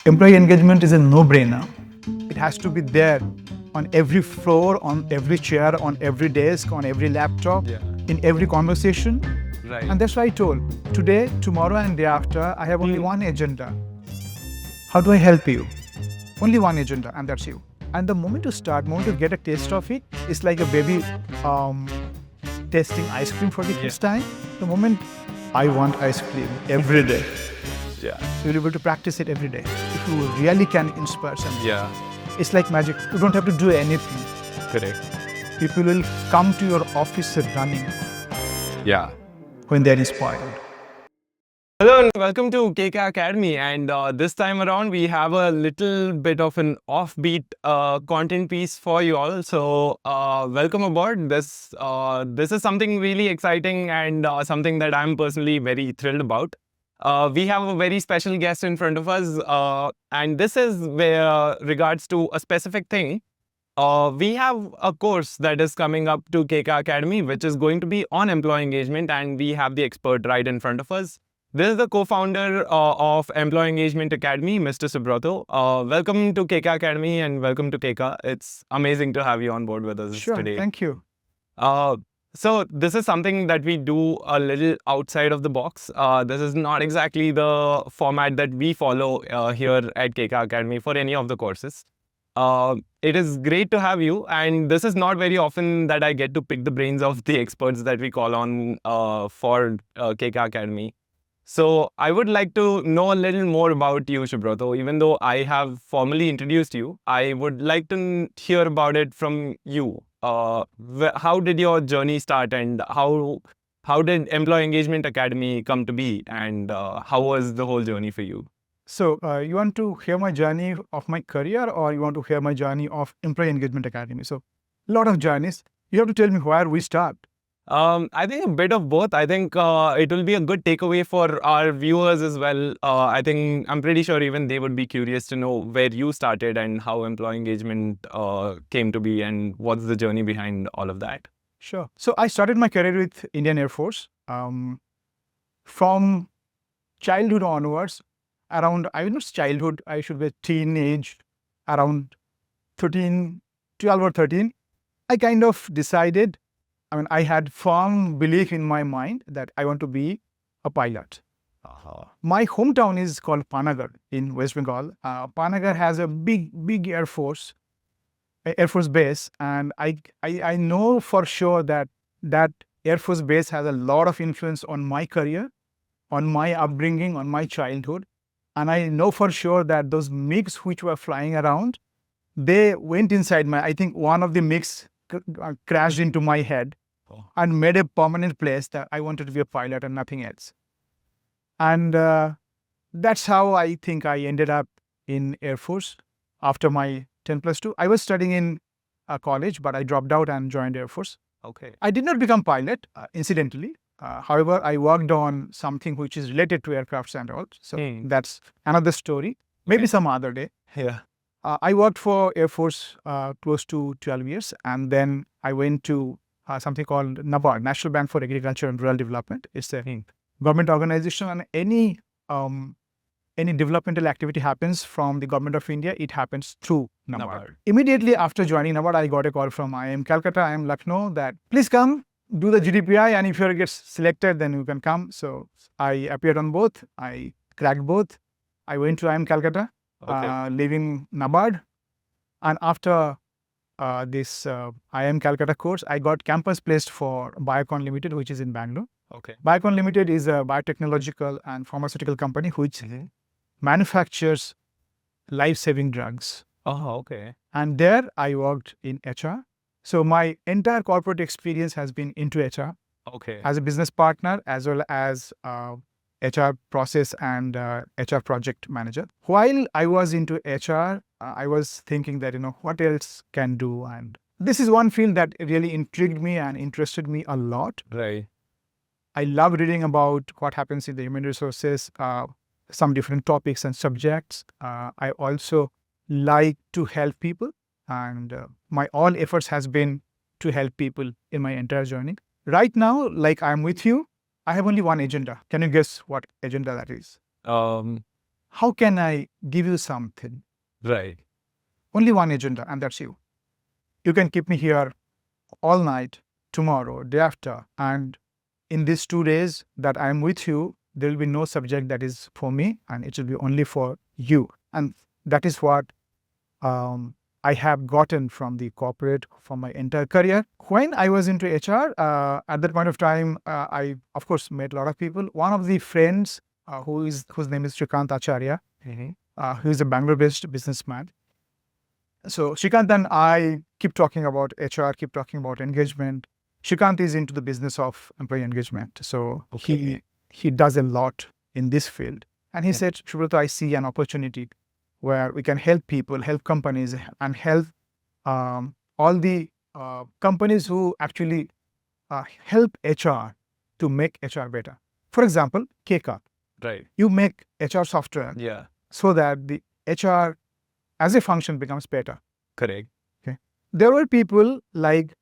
Employee engagement is a no-brainer. It has to be there on every floor, on every chair, on every desk, on every laptop, in every conversation. Right. And that's why I told, today, tomorrow, and day after, I have only one agenda. How do I help you? Only one agenda, and that's you. And the moment you start, moment you get a taste of it, it's like a baby tasting ice cream for the first time. The moment I want ice cream every day, you'll be able to practice it every day. If you really can inspire someone, it's like magic. You don't have to do anything. Correct. People will come to your office running Yeah. when they're inspired. Hello and welcome to Keka Academy, and this time around we have a little bit of an offbeat content piece for you all. So welcome aboard. This is something really exciting and something that I'm personally very thrilled about. We have a very special guest in front of us, and this is where regards to a specific thing. We have a course that is coming up to Keka Academy, which is going to be on employee engagement, and we have the expert right in front of us. This is the co-founder of Employee Engagement Academy, Mr. Subrata. Welcome to Keka Academy and welcome to Keka. It's amazing to have you on board with us today. Thank you. So this is something that we do a little outside of the box. This is not exactly the format that we follow here at Keka Academy for any of the courses. It is great to have you, and this is not very often that I get to pick the brains of the experts that we call on for Keka Academy. So I would like to know a little more about you, Subrata. Even though I have formally introduced you, I would like to hear about it from you. How did your journey start, and how did Employee Engagement Academy come to be, and how was the whole journey for you? So you want to hear my journey of my career, or you want to hear my journey of Employee Engagement Academy? So a lot of journeys. You have to tell me where we start. I think a bit of both. I think it will be a good takeaway for our viewers as well. I'm pretty sure even they would be curious to know where you started and how employee engagement came to be, and what's the journey behind all of that. Sure. So I started my career with Indian Air Force. From childhood onwards, around, I was childhood, I should be teenage, around 12 or 13, I kind of decided, I had firm belief in my mind that I want to be a pilot. My hometown is called Panagar in West Bengal. Panagar has a big Air Force base, and I know for sure that Air Force base has a lot of influence on my career, on my upbringing, on my childhood. And I know for sure that those MiGs which were flying around, they went inside I think one of the MiGs crashed into my head and made a permanent place that I wanted to be a pilot and nothing else. And that's how I think I ended up in Air Force after my 10+2. I was studying in college, but I dropped out and joined Air Force. Okay. I did not become pilot, incidentally. However, I worked on something which is related to aircrafts and all. So that's another story. Maybe some other day. Yeah. I worked for Air Force close to 12 years. And then I went to something called NABARD, National Bank for Agriculture and Rural Development. It's a government organization, and any developmental activity happens from the government of India, it happens through NABARD. Immediately after joining NABARD, I got a call from IIM Calcutta, IIM Lucknow, that please come, do the GDPI, and if you get selected, then you can come. So I appeared on both. I cracked both. I went to IIM Calcutta, leaving NABARD. And after this IIM Calcutta course, I got campus placed for Biocon Limited, which is in Bangalore. Okay. Biocon Limited is a biotechnological and pharmaceutical company which manufactures life-saving drugs. Oh, okay. And there I worked in HR. So my entire corporate experience has been into HR. Okay. As a business partner, as well as HR process and HR project manager. While I was into HR, I was thinking that, what else can do? And this is one field that really intrigued me and interested me a lot. Right. I love reading about what happens in the human resources, some different topics and subjects. I also like to help people. And my all efforts has been to help people in my entire journey. Right now, like I'm with you, I have only one agenda. Can you guess what agenda that is? how can I give you something? Right. Only one agenda, and that's you. You can keep me here all night, tomorrow, day after, and in these 2 days that I'm with you, there will be no subject that is for me, and it will be only for you. And that is what I have gotten from the corporate for my entire career. When I was into HR, at that point of time, I of course met a lot of people. One of the friends whose name is Shrikant Acharya, who is a Bangalore-based businessman. So Shrikant and I keep talking about HR, keep talking about engagement. Shrikant is into the business of employee engagement, so he does a lot in this field. And he said, Subrata, I see an opportunity where we can help people, help companies, and help all the companies who actually help HR to make HR better. For example, Keka. Right. You make HR software Yeah. so that the HR as a function becomes better. Correct. There were people like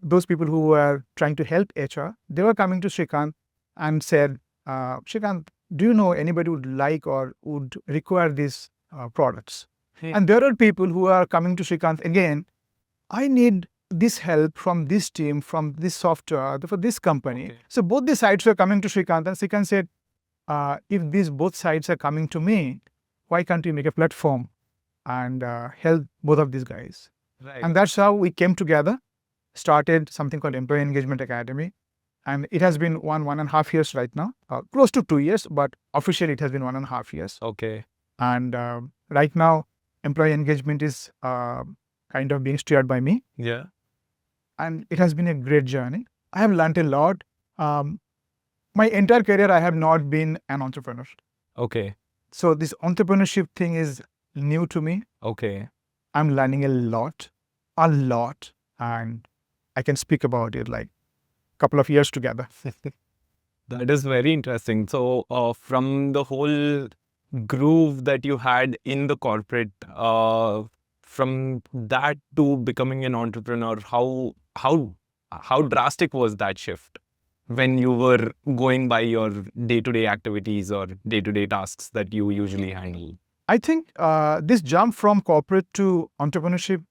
those people who were trying to help HR. They were coming to Shrikant and said, Shrikant, do you know anybody who would like or would require these products? And there are people who are coming to Shrikant again, I need this help from this team, from this software, for this company. Okay. So both the sides were coming to Shrikant, and Shrikant said, if these both sides are coming to me, why can't we make a platform and help both of these guys? Right. And that's how we came together, started something called Employee Engagement Academy. And it has been 1.5 years right now, close to 2 years, but officially it has been 1.5 years. Okay. And right now, employee engagement is kind of being steered by me. Yeah. And it has been a great journey. I have learned a lot. My entire career, I have not been an entrepreneur. Okay. So this entrepreneurship thing is new to me. Okay. I'm learning a lot, and I can speak about it like a couple of years together. That is very interesting. So, from the whole groove that you had in the corporate, from that to becoming an entrepreneur, how drastic was that shift when you were going by your day-to-day activities or day-to-day tasks that you usually handle? I think this jump from corporate to entrepreneurship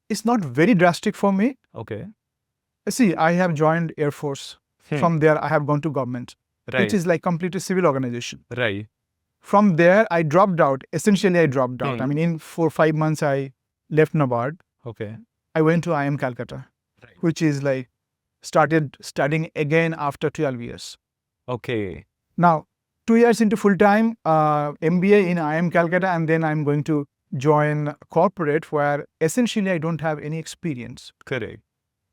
is not very drastic for me. Okay. See, I have joined Air Force. From there, I have gone to government, Right. which is like completely civil organization. Right. From there, I dropped out. Essentially, I dropped out. I Hmm. mean, in 4 or 5 months, I left NABARD. Okay. I went to IIM Calcutta, Right. which is like started studying again after 12 years. Okay. Now, 2 years into full-time MBA in IIM Calcutta, and then I'm going to join corporate where essentially I don't have any experience. Correct.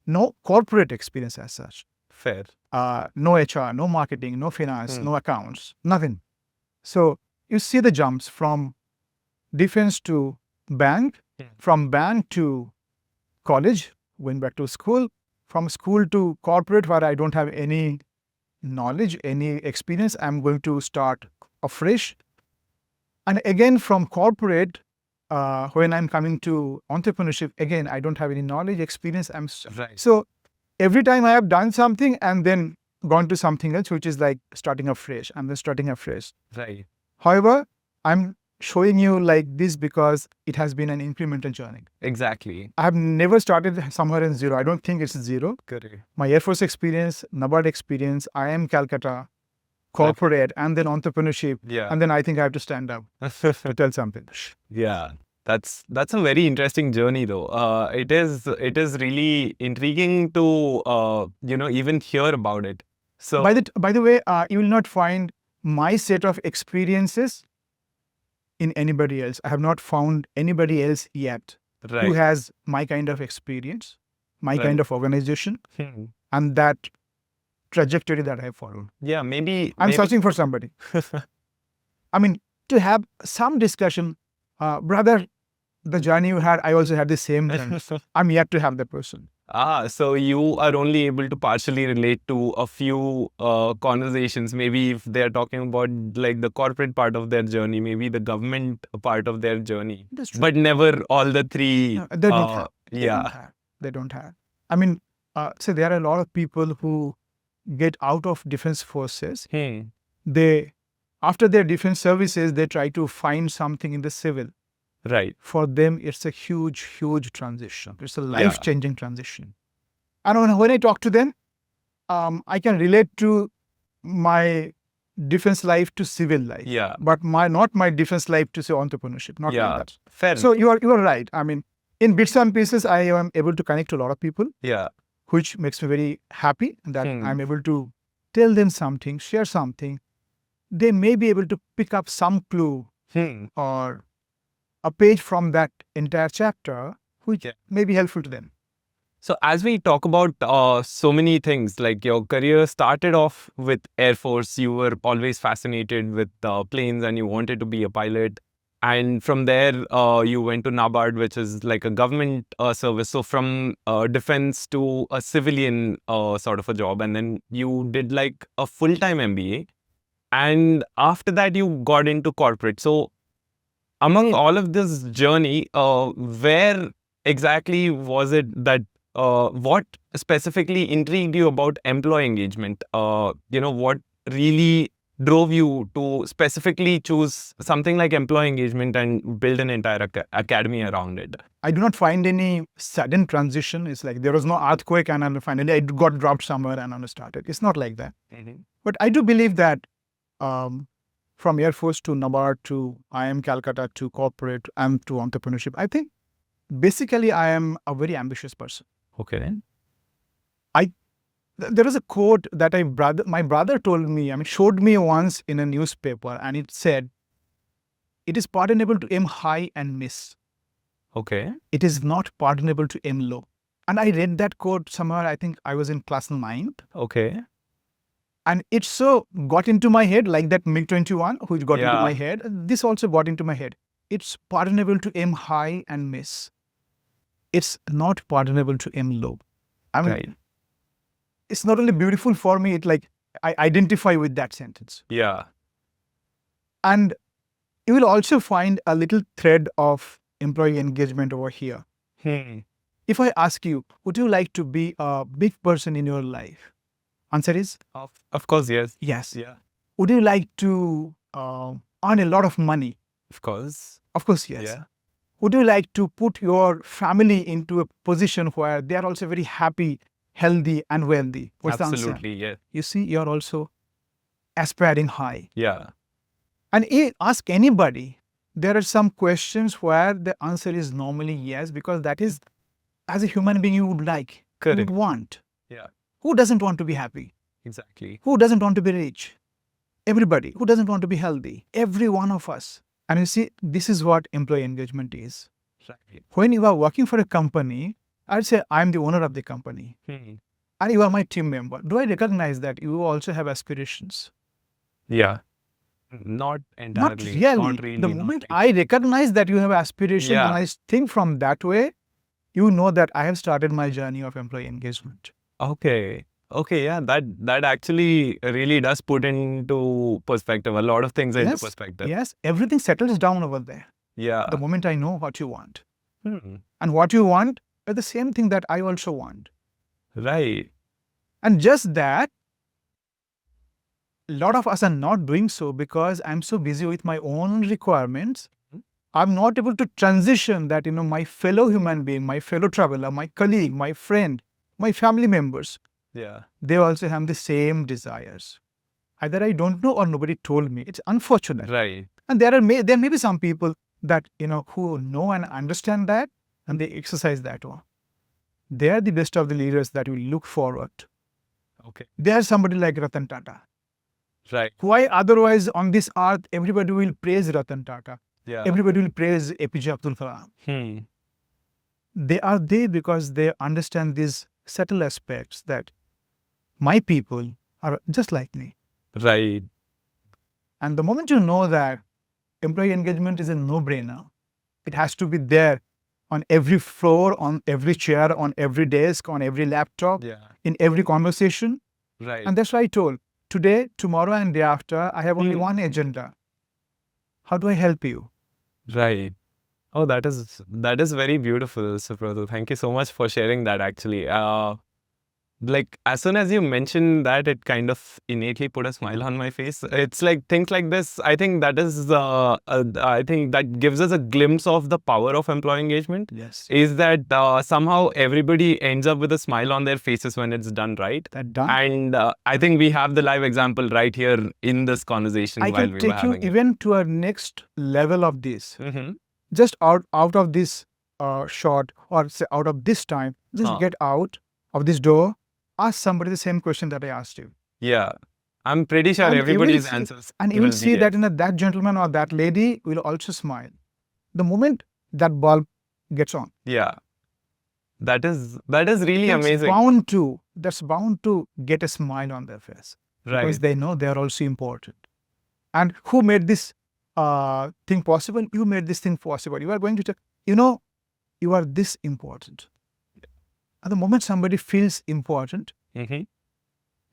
No corporate experience as such. Fair. No HR, no marketing, no finance, no accounts, nothing. So you see the jumps from defense to bank, from bank to college, went back to school, from school to corporate where I don't have any knowledge, any experience. I'm going to start afresh. And again, from corporate, when I'm coming to entrepreneurship, again, I don't have any knowledge, experience. Right. So every time I have done something and then gone to something else, which is like starting afresh. I'm just starting afresh. Right. However, I'm showing you like this because it has been an incremental journey. Exactly. I have never started somewhere in zero. I don't think it's zero. Correct. My Air Force experience, NABARD experience, IIM Calcutta, corporate, and then entrepreneurship. Yeah. And then I think I have to stand up to tell something. Yeah. That's a very interesting journey though. It is really intriguing to even hear about it. So By the way, you will not find my set of experiences in anybody else. I have not found anybody else yet who right. has my kind of experience, my Right. kind of organization, and that trajectory that I followed. Yeah, maybe I'm searching for somebody. I mean, to have some discussion, brother, the journey you had, I also had the same thing. I'm yet to have the person. So you are only able to partially relate to a few conversations. Maybe if they're talking about like the corporate part of their journey, maybe the government part of their journey, That's true. but never all the three. No, they don't have. Yeah. They don't have. I mean, so there are a lot of people who get out of defense forces. They After their defense services, they try to find something in the civil. Right. For them, it's a huge, huge transition. It's a Yeah. life-changing transition. And when I talk to them, I can relate to my defense life to civil life. Yeah. But not my defense life to say entrepreneurship. Not Yeah. like that. Fair. So you are right. I mean, in bits and pieces, I am able to connect to a lot of people, Yeah. which makes me very happy that Hmm. I'm able to tell them something, share something. They may be able to pick up some clue or a page from that entire chapter, which may be helpful to them. So as we talk about so many things, like your career started off with Air Force, you were always fascinated with planes and you wanted to be a pilot. And from there, you went to NABARD, which is like a government service. So from defense to a civilian sort of a job. And then you did like a full-time MBA. And after that, you got into corporate. So among all of this journey, where exactly was it that what specifically intrigued you about employee engagement? What really drove you to specifically choose something like employee engagement and build an entire academy around it? I do not find any sudden transition. It's like there was no earthquake and then finally I got dropped somewhere and I started. It's not like that. But I do believe that from Air Force to NABARD to IIM Calcutta to corporate and to entrepreneurship, I think basically I am a very ambitious person. Okay. There was a quote that my brother told me, showed me once in a newspaper, and it said, "It is pardonable to aim high and miss. Okay. It is not pardonable to aim low." And I read that quote somewhere, I think I was in class 9th. Okay. And it so got into my head, like that MiG-21, which got into my head. This also got into my head. It's pardonable to aim high and miss. It's not pardonable to aim low. Right. It's not only beautiful for me, I identify with that sentence. Yeah. And you will also find a little thread of employee engagement over here. If I ask you, would you like to be a big person in your life? Answer is? Of course, yes. Yes. Yeah. Would you like to earn a lot of money? Of course. Of course, yes. Yeah. Would you like to put your family into a position where they are also very happy, healthy, and wealthy? What's the answer? Absolutely, yeah. You see, you're also aspiring high. Yeah. And ask anybody, there are some questions where the answer is normally yes, because that is, as a human being, you would like, you would want. Yeah. Who doesn't want to be happy? Exactly. Who doesn't want to be rich? Everybody. Who doesn't want to be healthy? Every one of us. And you see, this is what employee engagement is. Right. When you are working for a company, I'd say I'm the owner of the company. And you are my team member. Do I recognize that you also have aspirations? Yeah. Not entirely. Not really. The moment I recognize that you have aspirations and I think from that way, you know that I have started my journey of employee engagement. Okay. Okay, yeah, that actually really does put into perspective a lot of things into perspective. Yes, everything settles down over there. Yeah. The moment I know what you want. And what you want is the same thing that I also want. Right. And just that, a lot of us are not doing so because I'm so busy with my own requirements. I'm not able to transition that, my fellow human being, my fellow traveler, my colleague, my friend, my family members, they also have the same desires. Either I don't know or nobody told me. It's unfortunate. Right. And there may be some people that, who know and understand that and they exercise that one. They are the best of the leaders that will look forward. Okay. They are somebody like Ratan Tata. Right. Why otherwise on this earth, everybody will praise Ratan Tata. Yeah. Everybody will praise APJ Abdul Kalam. They are there because they understand these subtle aspects that my people are just like me. Right. And the moment you know that employee engagement is a no-brainer, it has to be there on every floor, on every chair, on every desk, on every laptop, in every conversation. Right. And that's why I told, today, tomorrow, and day after, I have only one agenda. How do I help you? Right. Oh, that is very beautiful, Subrata. Thank you so much for sharing that actually. Like as soon as you mentioned that, it kind of innately put a smile on my face. It's like things like this. I think that is, I think that gives us a glimpse of the power of employee engagement. Yes. Is that somehow everybody ends up with a smile on their faces when it's done right. That done. And I think we have the live example right here in this conversation I while can we were take you having it. even to a next level of this. Mm-hmm. Just out of this shot, or say out of this time, just Huh. get out of this door, ask somebody the same question that I asked you. Yeah. I'm pretty sure And you will everybody's see, answers and you will will see be that yes. that gentleman or that lady will also smile. The moment that bulb gets on, Yeah. That is really that's amazing. bound to get a smile on their face, because Right. they know they are also important. And who made this thing possible? You made this thing possible. You are going to tell, you are this important. At the moment somebody feels important, Mm-hmm.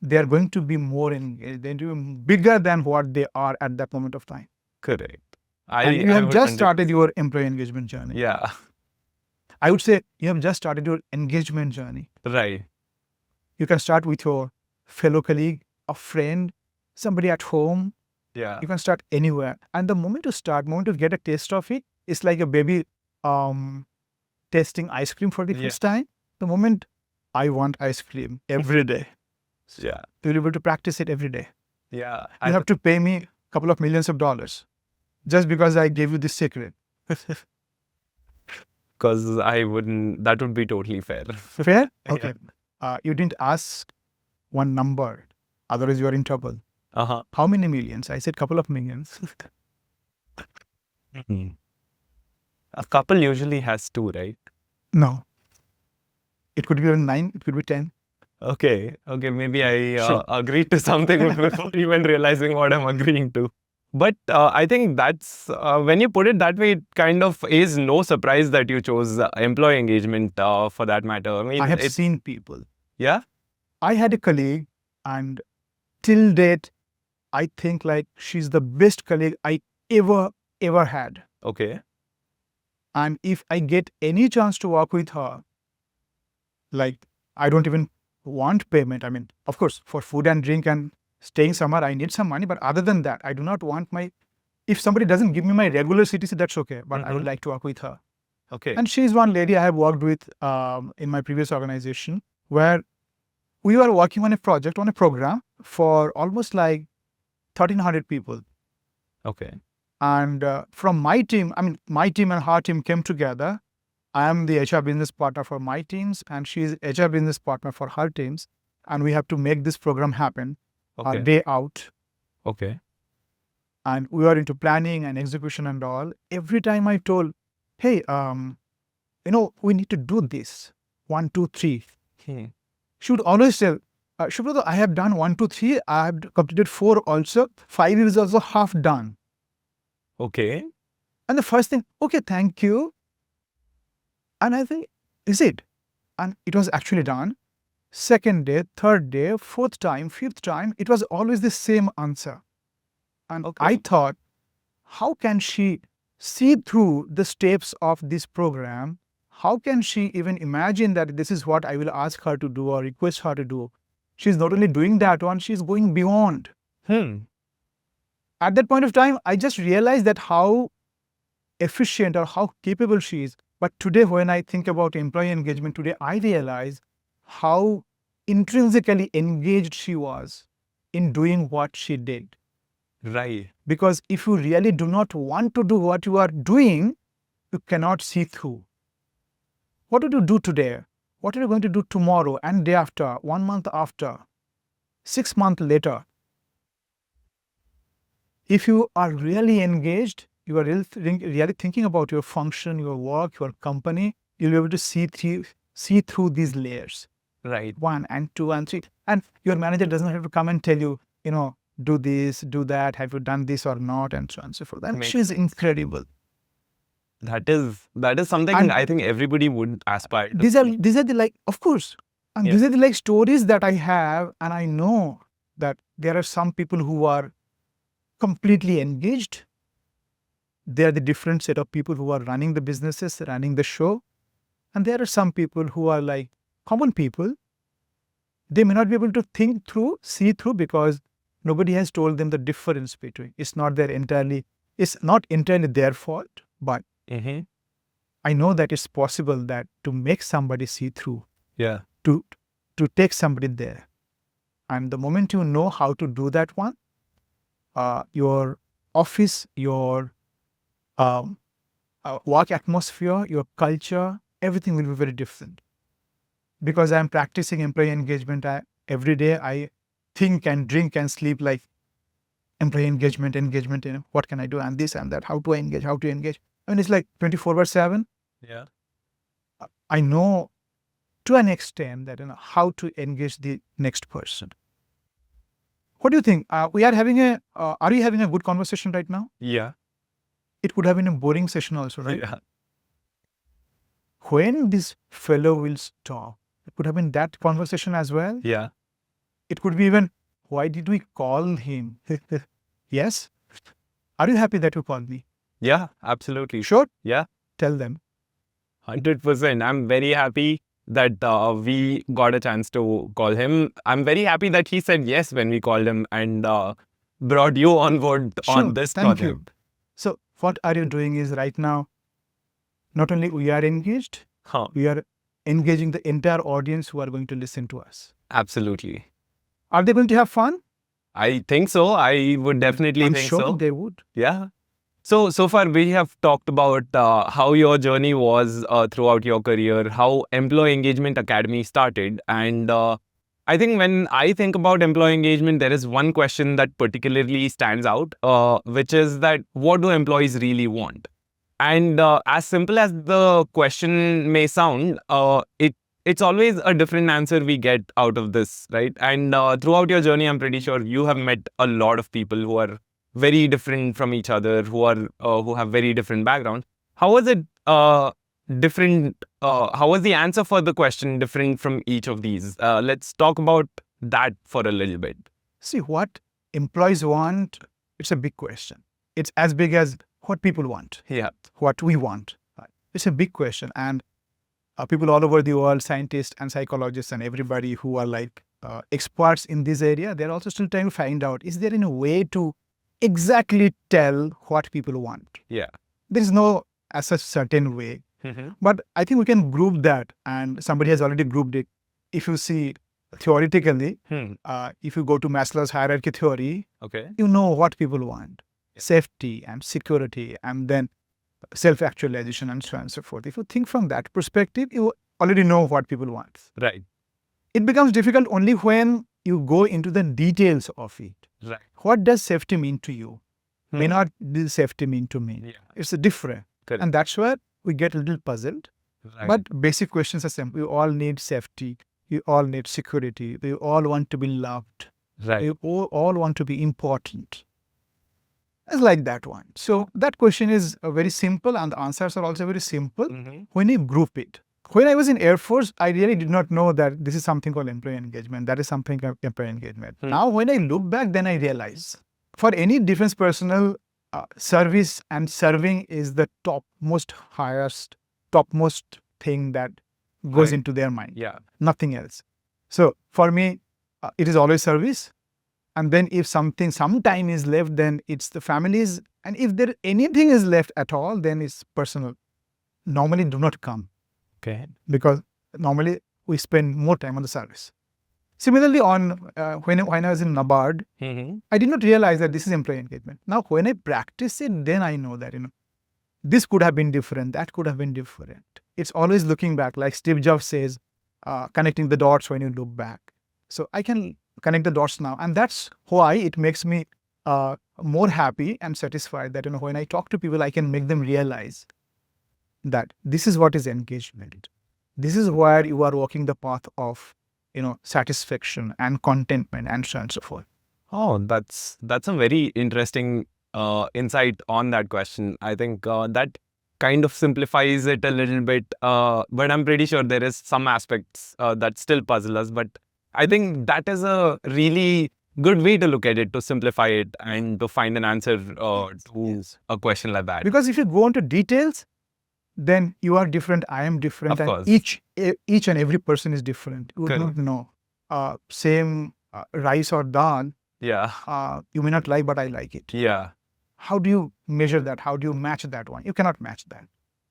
they are going to be more engaged. They're doing bigger than what they are at that moment of time. Correct. And you I have would just started 100%. your employee engagement journey. Yeah. I would say you have just started your engagement journey. Right. You can start with your fellow colleague, a friend, somebody at home. Yeah. You can start anywhere. And the moment you get a taste of it, it's like a baby tasting ice cream for the Yeah. first time. The moment I want ice cream every day, Yeah. you'll be able to practice it every day. Yeah. You have to pay me a couple of millions of dollars just because I gave you this secret. Because I wouldn't, that would be totally fair. Fair? Yeah. Okay. You didn't ask one number, otherwise you are in trouble. Uh-huh. How many millions? I said couple of millions. A couple usually has two, right? No. It could be even 9, it could be 10. Okay. Okay. Maybe I Sure. agreed to something before even realizing what I'm agreeing to. But I think that's when you put it that way, it kind of is no surprise that you chose employee engagement for that matter. I mean, I have seen people. yeah. I had a colleague, and till date, I think like she's the best colleague I ever had. Okay. And if I get any chance to work with her, like, I don't even want payment. I mean, of course, for food and drink and staying somewhere, I need some money. But other than that, I do not want if somebody doesn't give me my regular CTC, that's okay. But I would like to work with her. Okay. And she's one lady I have worked with in my previous organization, where we were working on a program for almost like 1,300 people. Okay. And from my team, my team and her team came together. I am the HR business partner for my teams, and she is HR business partner for her teams. And we have to make this program happen a day out. Okay. And we were into planning and execution and all. Every time I told, hey, we need to do this. 1, 2, 3. She would always tell, Subrata, I have done 1, 2, 3. I have completed 4 also. 5 is also half done. Okay. And the first thing, okay, thank you. And I think, is it? And it was actually done. Second day, third day, fourth time, fifth time, it was always the same answer. And I thought, how can she see through the steps of this program? How can she even imagine that this is what I will ask her to do or request her to do? She's not only doing that one, she's going beyond. At that point of time, I just realized that how efficient or how capable she is. But today, when I think about employee engagement today, I realize how intrinsically engaged she was in doing what she did. Right. Because if you really do not want to do what you are doing, you cannot see through. What did you do today? What are you going to do tomorrow and day after, 1 month after, 6 months later? If you are really engaged, you are really thinking about your function, your work, your company, you'll be able to see through these layers. Right. 1 and 2 and 3. And your manager doesn't have to come and tell you, do this, do that, have you done this or not, and so on and so forth. And she's incredible. That is something I think everybody would aspire to. These are the of course. And these are the stories that I have, and I know that there are some people who are completely engaged. They are the different set of people who are running the businesses, running the show. And there are some people who are like common people, they may not be able to see through, because nobody has told them the difference between. It's not entirely their fault, but I know that it's possible that to make somebody see through, Yeah. to take somebody there. And the moment you know how to do that one, your office, your work atmosphere, your culture, everything will be very different. Because I'm practicing employee engagement every day, I think and drink and sleep like employee engagement, what can I do, and this and that, how to engage. I mean, it's like 24/7. Yeah. I know to an extent that how to engage the next person. What do you think? Are you having a good conversation right now? Yeah. It would have been a boring session also, right? Yeah. When this fellow will stop, it could have been that conversation as well. Yeah. It could be even, why did we call him? Yes? Are you happy that you called me? Yeah. Absolutely. Sure? Yeah. Tell them. 100%. I'm very happy that we got a chance to call him. I'm very happy that he said yes when we called him and brought you on board on this Thank project. you. So what are you doing is right now, not only we are engaged, we are engaging the entire audience who are going to listen to us. Absolutely. Are they going to have fun? I think so. I would definitely I'm think sure so. they would. Yeah. So far we have talked about how your journey was throughout your career, how Employee Engagement Academy started. And I think when I think about employee engagement, there is one question that particularly stands out, which is that what do employees really want? And as simple as the question may sound, it's always a different answer we get out of this, right? And throughout your journey, I'm pretty sure you have met a lot of people who are very different from each other, who have very different backgrounds. How was it different? How was the answer for the question different from each of these? Let's talk about that for a little bit. See, what employees want, it's a big question. It's as big as what people want. Yeah. What we want. It's a big question. And people all over the world, scientists and psychologists and everybody who are like experts in this area, they're also still trying to find out, is there any way to exactly tell what people want? Yeah. There is no as a certain way. But I think we can group that, and somebody has already grouped it. If you see theoretically, if you go to Maslow's hierarchy theory, Okay. you know what people want. Safety and security, and then self-actualization, and so on and so forth. If you think from that perspective, you already know what people want. Right. It becomes difficult only when you go into the details of it. Right. What does safety mean to you? May not this safety mean to me. Yeah. It's a different. Correct. And that's where we get a little puzzled. Right. But basic questions are simple. We all need safety. We all need security. We all want to be loved. Right. We all want to be important. It's like that one. So that question is very simple, and the answers are also very simple when you group it. When I was in Air Force, I really did not know that this is something called employee engagement. That is something called employee engagement. Now, when I look back, then I realize for any defense personnel, service and serving is the topmost thing that goes into their mind. Yeah. Nothing else. So for me, it is always service. And then if some time is left, then it's the families. And if there anything is left at all, then it's personal. Normally do not come. Okay. Because normally we spend more time on the service. Similarly, when I was in NABARD, I did not realize that this is employee engagement. Now, when I practice it, then I know that, this could have been different, that could have been different. It's always looking back, like Steve Jobs says, connecting the dots when you look back. So I can connect the dots now. And that's why it makes me more happy and satisfied that, when I talk to people, I can make them realize that this is what is engagement. This is where you are walking the path of, satisfaction and contentment and so on and so forth. Oh, that's a very interesting insight on that question. I think that kind of simplifies it a little bit, but I'm pretty sure there is some aspects that still puzzle us. But I think that is a really good way to look at it, to simplify it and to find an answer to a question like that. Because if you go into details, then you are different, I am different, Of and course. each and every person is different. You would Correct. not know same rice or dal, Yeah. you may not like, but I like it. Yeah. How do you measure that? How do you match that one? You cannot match that.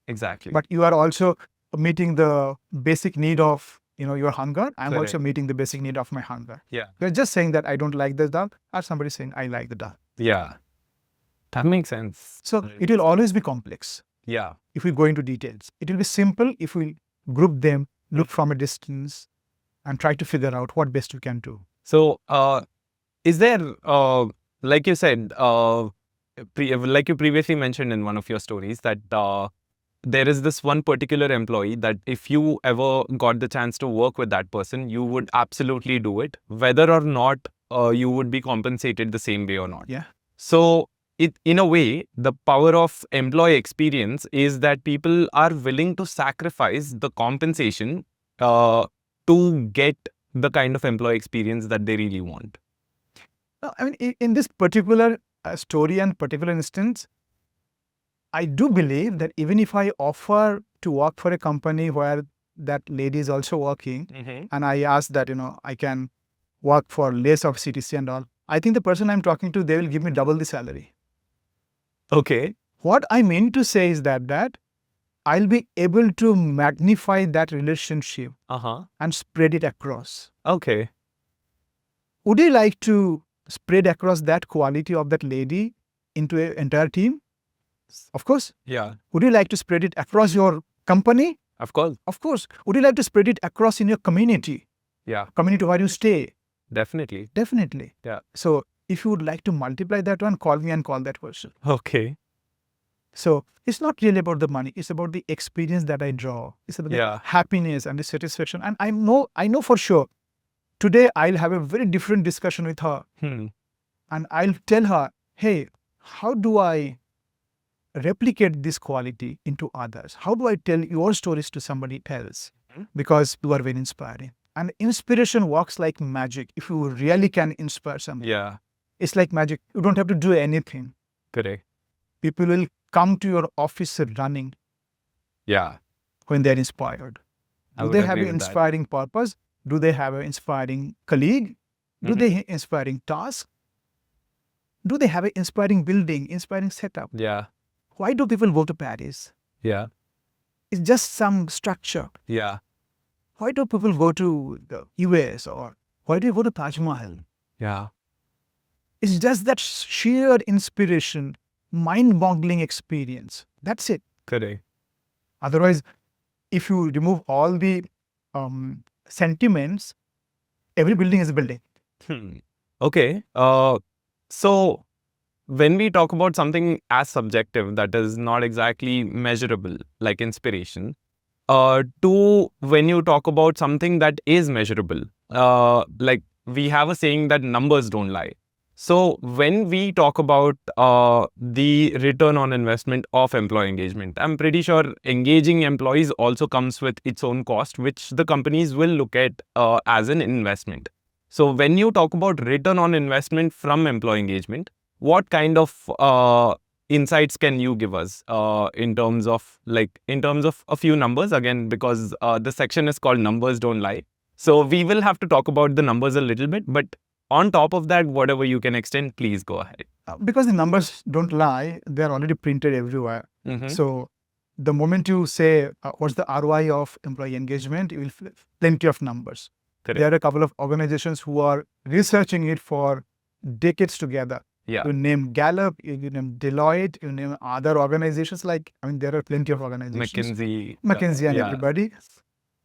Exactly. But you are also meeting the basic need of your hunger. I'm also Correct. meeting the basic need of my hunger. Yeah. You're just saying that I don't like this dal, or somebody saying I like the dal. Yeah. That makes sense. So it will always be complex Yeah. if we go into details. It will be simple if we group them, look from a distance, and try to figure out what best we can do. So, is there, like you said, like you previously mentioned in one of your stories, that there is this one particular employee that if you ever got the chance to work with that person, you would absolutely do it, whether or not you would be compensated the same way or not. Yeah. So, in a way, the power of employee experience is that people are willing to sacrifice the compensation to get the kind of employee experience that they really want. No, I mean, in this particular story and particular instance, I do believe that even if I offer to work for a company where that lady is also working, and I ask that, I can work for less of CTC and all, I think the person I'm talking to, they will give me double the salary. Okay. What I mean to say is that I'll be able to magnify that relationship and spread it across. Okay. Would you like to spread across that quality of that lady into an entire team? Of course. Yeah. Would you like to spread it across your company? Of course. Of course. Would you like to spread it across in your community? Yeah. Community where you stay? Definitely. Definitely. Yeah. So if you would like to multiply that one, call me and call that person. Okay. So it's not really about the money. It's about the experience that I draw. It's about the happiness and the satisfaction. And I know for sure, today I'll have a very different discussion with her. And I'll tell her, hey, how do I replicate this quality into others? How do I tell your stories to somebody else? Because you are very inspiring. And inspiration works like magic. If you really can inspire somebody, it's like magic. You don't have to do anything. Correct. People will come to your office running. Yeah. When they're inspired. Do they have an inspiring purpose? Do they have an inspiring colleague? Do they have an inspiring task? Do they have an inspiring building, inspiring setup? Yeah. Why do people go to Paris? Yeah. It's just some structure. Yeah. Why do people go to the US, or why do you go to Taj Mahal? Yeah. It's just that sheer inspiration, mind-boggling experience. That's it. Correct. Otherwise, if you remove all the sentiments, every building is a building. Okay. So when we talk about something as subjective that is not exactly measurable, like inspiration, to when you talk about something that is measurable, like we have a saying that numbers don't lie. So when we talk about the return on investment of employee engagement, I'm pretty sure engaging employees also comes with its own cost, which the companies will look at as an investment. So when you talk about return on investment from employee engagement, what kind of insights can you give us in terms of a few numbers? Again, because the section is called Numbers Don't Lie. So we will have to talk about the numbers a little bit, but on top of that, whatever you can extend, please go ahead. Because the numbers don't lie, they're already printed everywhere. So the moment you say, what's the ROI of employee engagement, you will plenty of numbers. Correct. There are a couple of organizations who are researching it for decades together. Yeah. You name Gallup, you name Deloitte, you name other organizations there are plenty of organizations. McKinsey and everybody.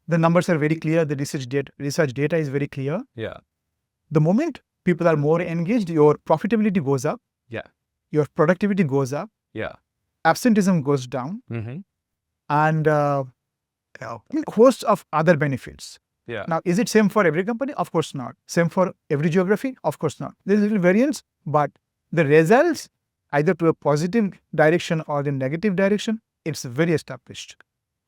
The numbers are very clear. The research data is very clear. Yeah. The moment people are more engaged, your profitability goes up. Yeah. Your productivity goes up. Yeah. Absenteeism goes down. And host of other benefits. Yeah. Now, is it same for every company? Of course not. Same for every geography? Of course not. There's a little variance, but the results, either to a positive direction or the negative direction, it's very established.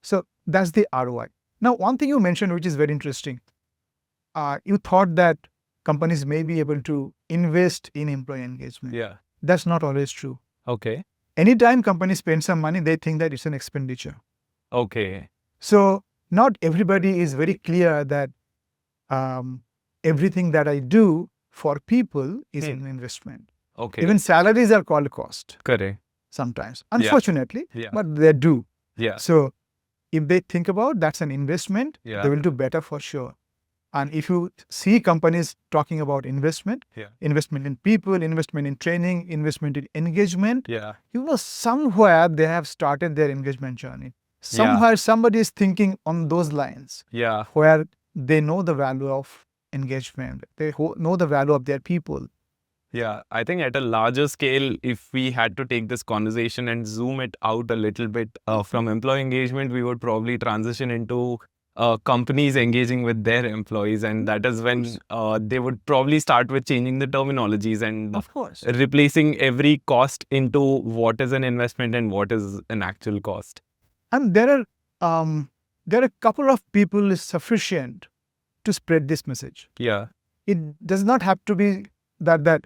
So that's the ROI. Now, one thing you mentioned, which is very interesting, you thought that companies may be able to invest in employee engagement. Yeah. That's not always true. Okay. Anytime companies spend some money, they think that it's an expenditure. Okay. So not everybody is very clear that everything that I do for people is an investment. Okay. Even salaries are called cost Correct. sometimes, unfortunately, Yeah. but they do. Yeah. So if they think about that's an investment, Yeah. they will do better for sure. And if you see companies talking about investment, Yeah. investment in people, investment in training, investment in engagement, Yeah. somewhere they have started their engagement journey. Somewhere somebody is thinking on those lines Yeah. where they know the value of engagement, they know the value of their people. Yeah, I think at a larger scale, if we had to take this conversation and zoom it out a little bit from employee engagement, we would probably transition into companies engaging with their employees. And that is when they would probably start with changing the terminologies and Of course. replacing every cost into what is an investment and what is an actual cost. And there are a couple of people is sufficient to spread this message. Yeah. It does not have to be that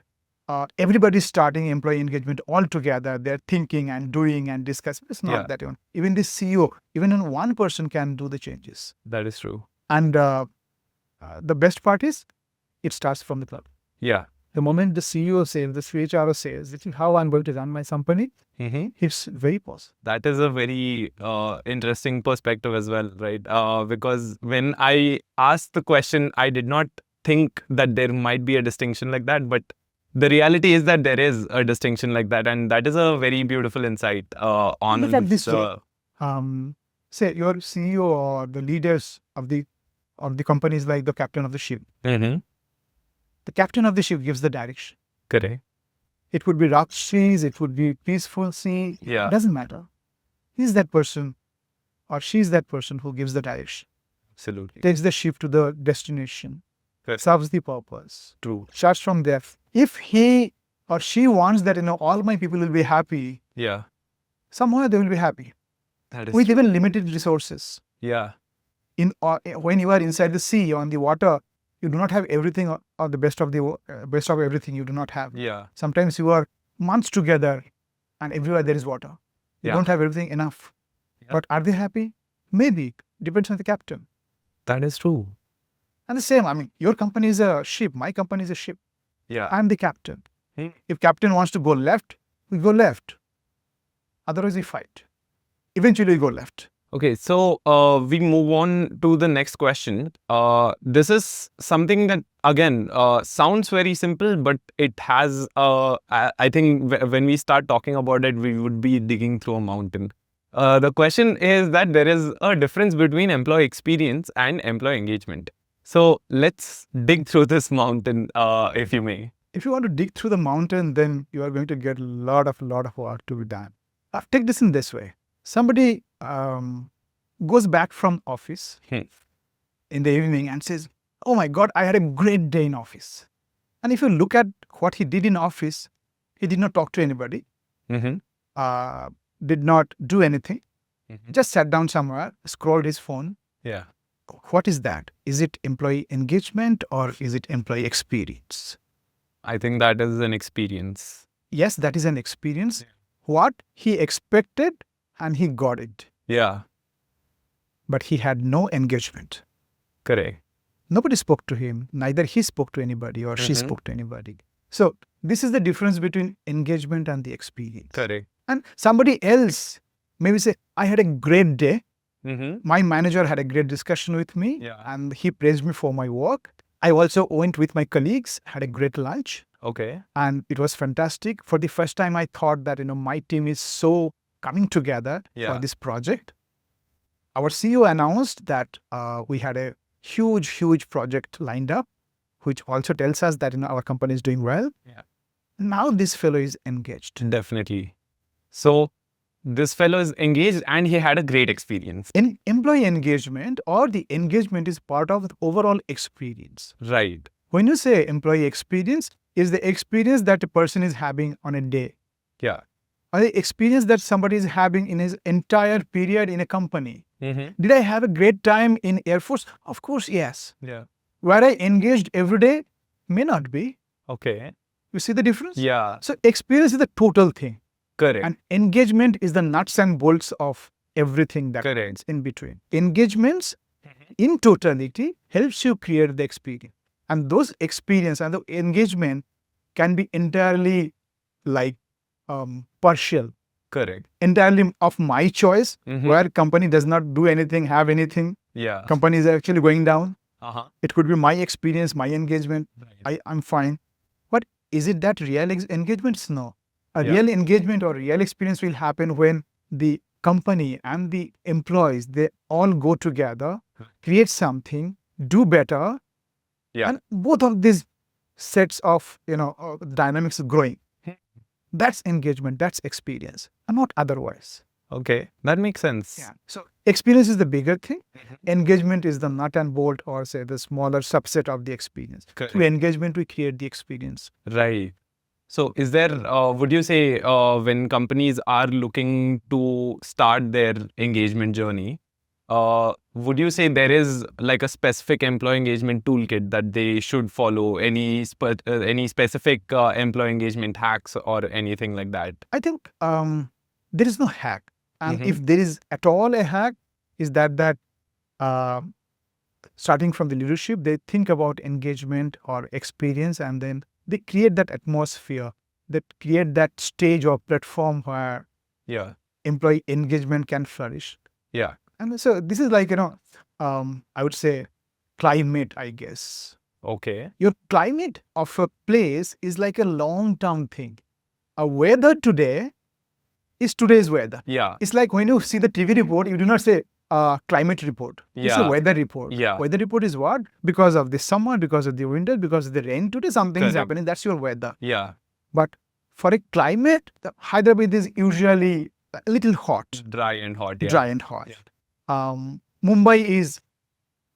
everybody's starting employee engagement all together. They're thinking and doing and discussing. It's not that even. Even the CEO, even one person can do the changes. That is true. And the best part is, it starts from the club. Yeah. The moment the CEO says, the CHRO says, this is how I'm going to run my company, it's very positive. That is a very interesting perspective as well, right? Because when I asked the question, I did not think that there might be a distinction like that, but the reality is that there is a distinction like that, and that is a very beautiful insight on Look at this way. Say your CEO or the leaders of the companies, like the captain of the ship. The captain of the ship gives the direction. Correct. It would be rough seas, it would be peaceful sea. Yeah. It doesn't matter. He's that person or she's that person who gives the direction. Absolutely. Takes the ship to the destination. Correct. Serves the purpose. True. Starts from there. If he or she wants that, all my people will be happy, Yeah. somehow they will be happy. That is With true. even limited resources. Yeah. When you are inside the sea, on the water, you do not have everything or the best of everything you do not have. Yeah. Sometimes you are months together and everywhere there is water. You don't have everything enough. Yeah. But are they happy? Maybe. Depends on the captain. That is true. And the same, your company is a ship, my company is a ship. Yeah. I'm the captain. If captain wants to go left, we go left. Otherwise we fight. Eventually we go left. Okay, so we move on to the next question. This is something that, again, sounds very simple, but it has, I think when we start talking about it, we would be digging through a mountain. The question is that there is a difference between employee experience and employee engagement. So let's dig through this mountain, if you may. If you want to dig through the mountain, then you are going to get a lot of work to be done. Take this in this way. Somebody goes back from office in the evening and says, oh my God, I had a great day in office. And if you look at what he did in office, he did not talk to anybody, did not do anything, just sat down somewhere, scrolled his phone. Yeah. What is that? Is it employee engagement or is it employee experience? I think that is an experience. Yes, that is an experience. What he expected and he got it. Yeah. But he had no engagement. Correct. Nobody spoke to him. Neither he spoke to anybody or she spoke to anybody. So this is the difference between engagement and the experience. Correct. And somebody else maybe say, I had a great day. My manager had a great discussion with me and he praised me for my work. I also went with my colleagues, had a great lunch. Okay. And it was fantastic. For the first time, I thought that, my team is so coming together for this project. Our CEO announced that we had a huge project lined up, which also tells us that our company is doing well. Yeah. Now this fellow is engaged. Definitely. So this fellow is engaged and he had a great experience. In employee engagement or the engagement is part of the overall experience. Right. When you say employee experience, is the experience that a person is having on a day. Yeah. Or the experience that somebody is having in his entire period in a company. Did I have a great time in Air Force? Of course, yes. Yeah. Were I engaged every day? May not be. Okay. You see the difference? Yeah. So experience is the total thing. Correct. And engagement is the nuts and bolts of everything that Correct. is in between. Engagements in totality helps you create the experience. And those experience and the engagement can be entirely like partial, Correct. entirely of my choice, Mhm. where company does not do anything, have anything. Yeah. Company is actually going down. Uh-huh. It could be my experience, my engagement. Right. I'm fine. But is it that real engagements? No. A Yeah. real engagement or real experience will happen when the company and the employees, they all go together, create something, do better. Yeah. And both of these sets of, dynamics growing. That's engagement, that's experience, and not otherwise. Okay. That makes sense. Yeah. So experience is the bigger thing. Mhm. Engagement is the nut and bolt, or say the smaller subset of the experience. Correct. Through engagement, we create the experience. Right. So, is there, would you say, when companies are looking to start their engagement journey, would you say there is like a specific employee engagement toolkit that they should follow? Any specific employee engagement hacks or anything like that? I think there is no hack. And Mhm. if there is at all a hack, is that uh, starting from the leadership, they think about engagement or experience, and then they create that atmosphere, that create that stage or platform where Yeah. employee engagement can flourish. Yeah. And so this is like, I would say climate, I guess. Okay. Your climate of a place is like a long-term thing. A weather today is today's weather. Yeah. It's like when you see the TV report, you do not say climate report. It's a Yeah. weather report. Yeah. Weather report is what? Because of the summer, because of the winter, because of the rain. Today something is Correct. happening. That's your weather. Yeah. But for a climate, the Hyderabad is usually a little hot, Dry and hot. Yeah. dry and hot. Yeah. Mumbai is,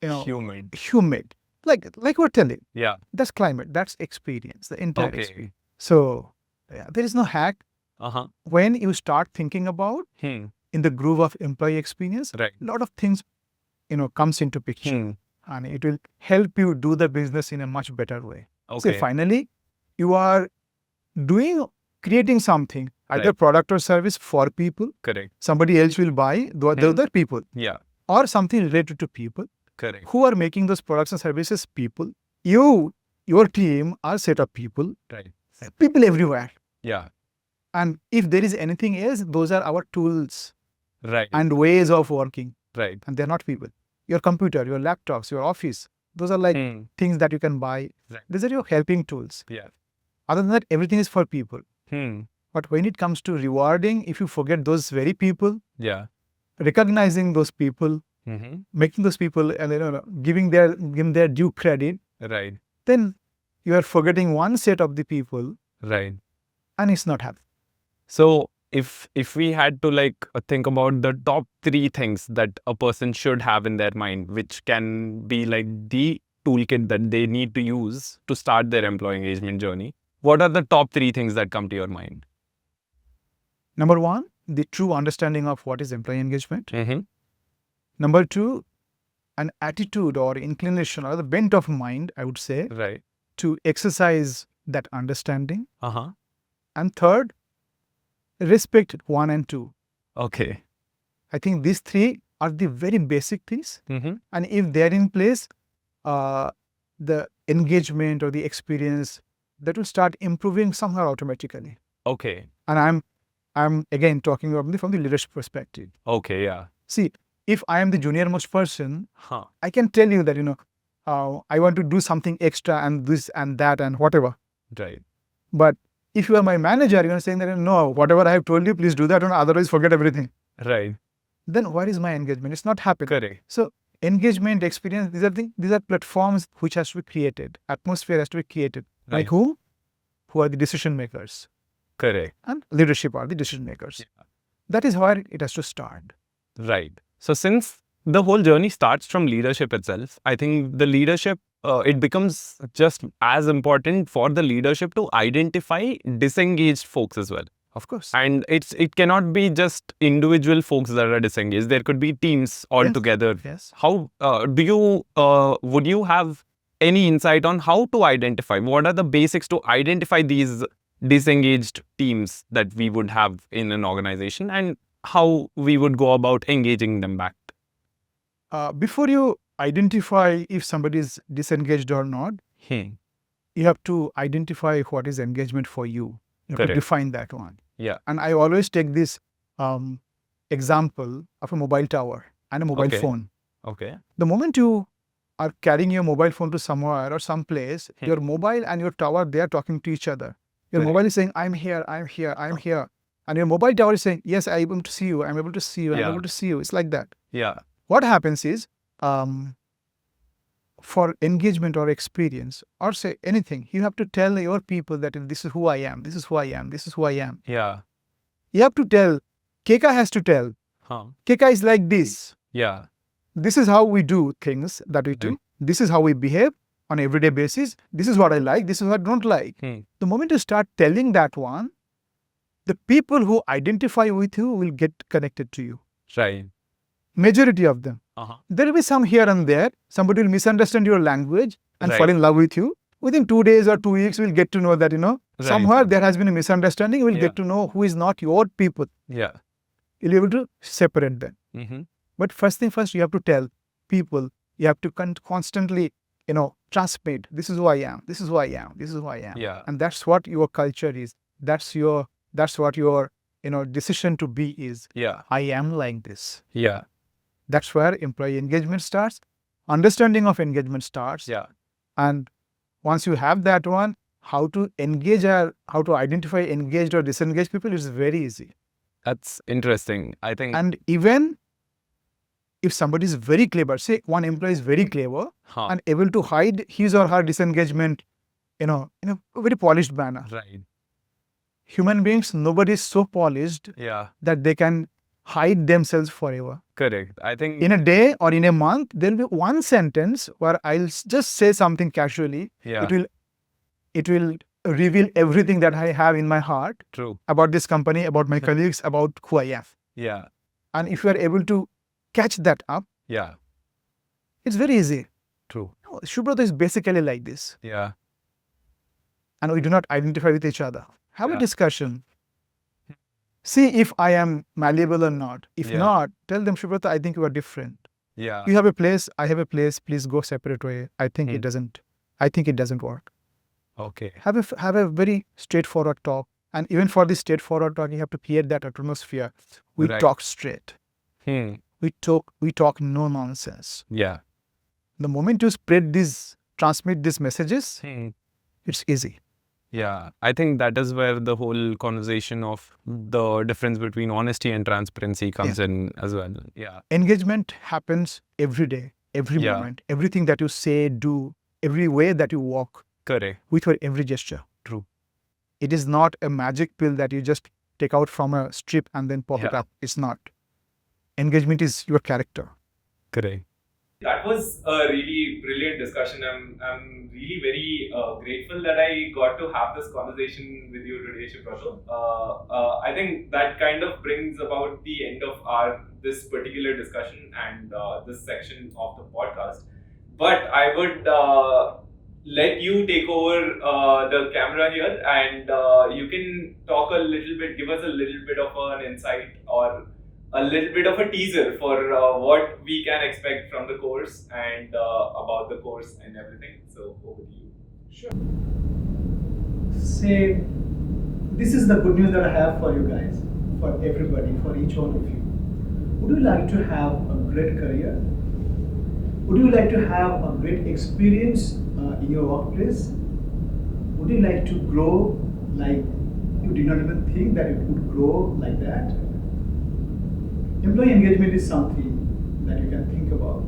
Humid. humid. Like we're telling. Yeah. That's climate. That's experience. The entire Okay. experience. So yeah, there is no hack. Uh-huh. When you start thinking about Hmm. in the groove of employee experience, Right. a lot of things, comes into picture, Hmm. and it will help you do the business in a much better way. So Okay. finally, you are creating something, either Right. product or service for people. Correct. Somebody else will buy the Hmm. other people, Yeah. or something related to people. Correct. Who are making those products and services? People. Your team are set of people. Right. People everywhere. Yeah. And if there is anything else, those are our tools Right. and ways of working. Right. And they're not people. Your computer, your laptops, your office, those are like Hmm. things that you can buy. Right. These are your helping tools. Yeah. Other than that, everything is for people. Hmm. But when it comes to rewarding, if you forget those very people, Yeah. recognizing those people, Mm-hmm. making those people, and giving their due credit, Right. then you are forgetting one set of the people, Right. and it's not happening. So if we had to like think about the top 3 things that a person should have in their mind, which can be like the toolkit that they need to use to start their employee engagement journey, what are the top 3 things that come to your mind? Number one, the true understanding of what is employee engagement. Mm-hmm. Number two, an attitude or inclination or the bent of mind, I would say, Right. to exercise that understanding. Uh-huh. And third, respect 1 and 2. Okay. I think these 3 are the very basic things. Mm-hmm. And if they're in place, the engagement or the experience, that will start improving somehow automatically. Okay. And I'm again talking from the leadership perspective. Okay. Yeah. See, if I am the junior most person, Huh. I can tell you that, I want to do something extra and this and that and whatever. Right. But if you are my manager, you're saying that, no, whatever I have told you, please do that, and otherwise forget everything. Right. Then where is my engagement? It's not happening. Correct. So engagement, experience, these are platforms which has to be created. Atmosphere has to be created. Right. Like who? Who are the decision makers. Correct. And leadership are the decision makers. Yeah. That is where it has to start. Right. So since the whole journey starts from leadership itself, I think the leadership, it becomes just as important for the leadership to identify disengaged folks as well. Of course. And it cannot be just individual folks that are disengaged. There could be teams altogether. Yes. How would you have any insight on how to identify? What are the basics to identify these disengaged teams that we would have in an organization, and how we would go about engaging them back? Before you identify if somebody is disengaged or not, You have to identify what is engagement for you. You have Correct. to define that one. Yeah. And I always take this example of a mobile tower and a mobile Okay. phone. Okay. The moment you are carrying your mobile phone to somewhere or some place, your mobile and your tower, they are talking to each other. Your Correct. mobile is saying, I'm here, I'm here, I'm here. And your mobile tower is saying, yes, I'm able to see you, I'm able to see you, I'm Yeah. able to see you. It's like that. Yeah. What happens is, for engagement or experience or say anything, you have to tell your people that this is who I am, this is who I am, this is who I am. Yeah. You have to tell, Keka has to tell, Keka is like this. Yeah. This is how we do things that we do. Right. This is how we behave on everyday basis. This is what I like, this is what I don't like. The moment you start telling that one, the people who identify with you will get connected to you. Right. Majority of them. Uh-huh. There will be some here and there. Somebody will misunderstand your language and Right. fall in love with you. Within 2 days or 2 weeks, we'll get to know that, Right. somewhere there has been a misunderstanding. We'll Yeah. get to know who is not your people. Yeah. You'll be able to separate them. Mm-hmm. But first thing first, you have to tell people, you have to constantly, transmit, this is who I am, this is who I am, this is who I am. Yeah. And that's what your culture is. That's what your, decision to be is. Yeah. I am like this. Yeah. That's where employee engagement starts. Understanding of engagement starts. Yeah. And once you have that one, how to engage or how to identify engaged or disengaged people is very easy. That's interesting. I think. And even if somebody is very clever, say one employee is very clever and able to hide his or her disengagement, in a very polished manner. Right. Human beings, nobody is so polished Yeah. that they can hide themselves forever. Correct. I think. In a day or in a month, there will be one sentence where I'll just say something casually. Yeah. It will reveal everything that I have in my heart True. about this company, about my colleagues, about who I am. Yeah. And if you are able to catch that up, Yeah. it's very easy. True. Subrata is basically like this. Yeah. And we do not identify with each other. Have a Yeah. discussion. See if I am malleable or not. If Yeah. not, tell them, Subrata, I think you are different. Yeah. You have a place, I have a place, please go separate way. I think it doesn't work. Okay. Have a very straightforward talk. And even for this straightforward talk, you have to create that atmosphere. We Right. talk straight. Hmm. We talk no nonsense. Yeah. The moment you transmit these messages, it's easy. Yeah. I think that is where the whole conversation of the difference between honesty and transparency comes in as well. Yeah. Engagement happens every day, every Yeah. moment, everything that you say, do, every way that you walk, Correct. with your every gesture. True. It is not a magic pill that you just take out from a strip and then pop it Yeah. up. It's not. Engagement is your character. Correct. That was a really brilliant discussion. I'm really very grateful that I got to have this conversation with you today, Subrata. I think that kind of brings about the end of this particular discussion and this section of the podcast. But I would let you take over the camera here, and you can talk a little bit, give us a little bit of an insight or a little bit of a teaser for what we can expect from the course and about the course and everything. So over to you. Sure. Say, this is the good news that I have for you guys, for everybody, for each one of you. Would you like to have a great career? Would you like to have a great experience in your workplace? Would you like to grow like you did not even think that it would grow like that? Employee engagement is something that you can think about.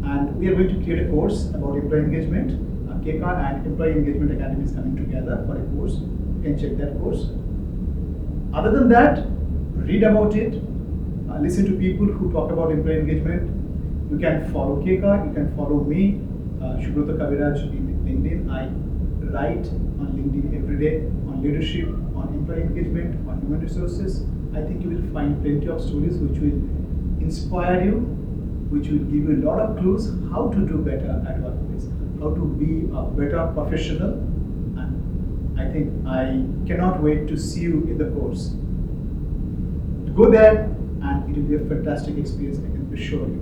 And we are going to create a course about employee engagement. Keka and Employee Engagement Academy is coming together for a course. You can check that course. Other than that, read about it, listen to people who talk about employee engagement. You can follow Keka, you can follow me, Subrata Kabiraj in LinkedIn. I write on LinkedIn every day on leadership, on employee engagement, on human resources. I think you will find plenty of stories which will inspire you, which will give you a lot of clues how to do better at workplace, how to be a better professional. And I think I cannot wait to see you in the course. Go there and it will be a fantastic experience, I can assure you.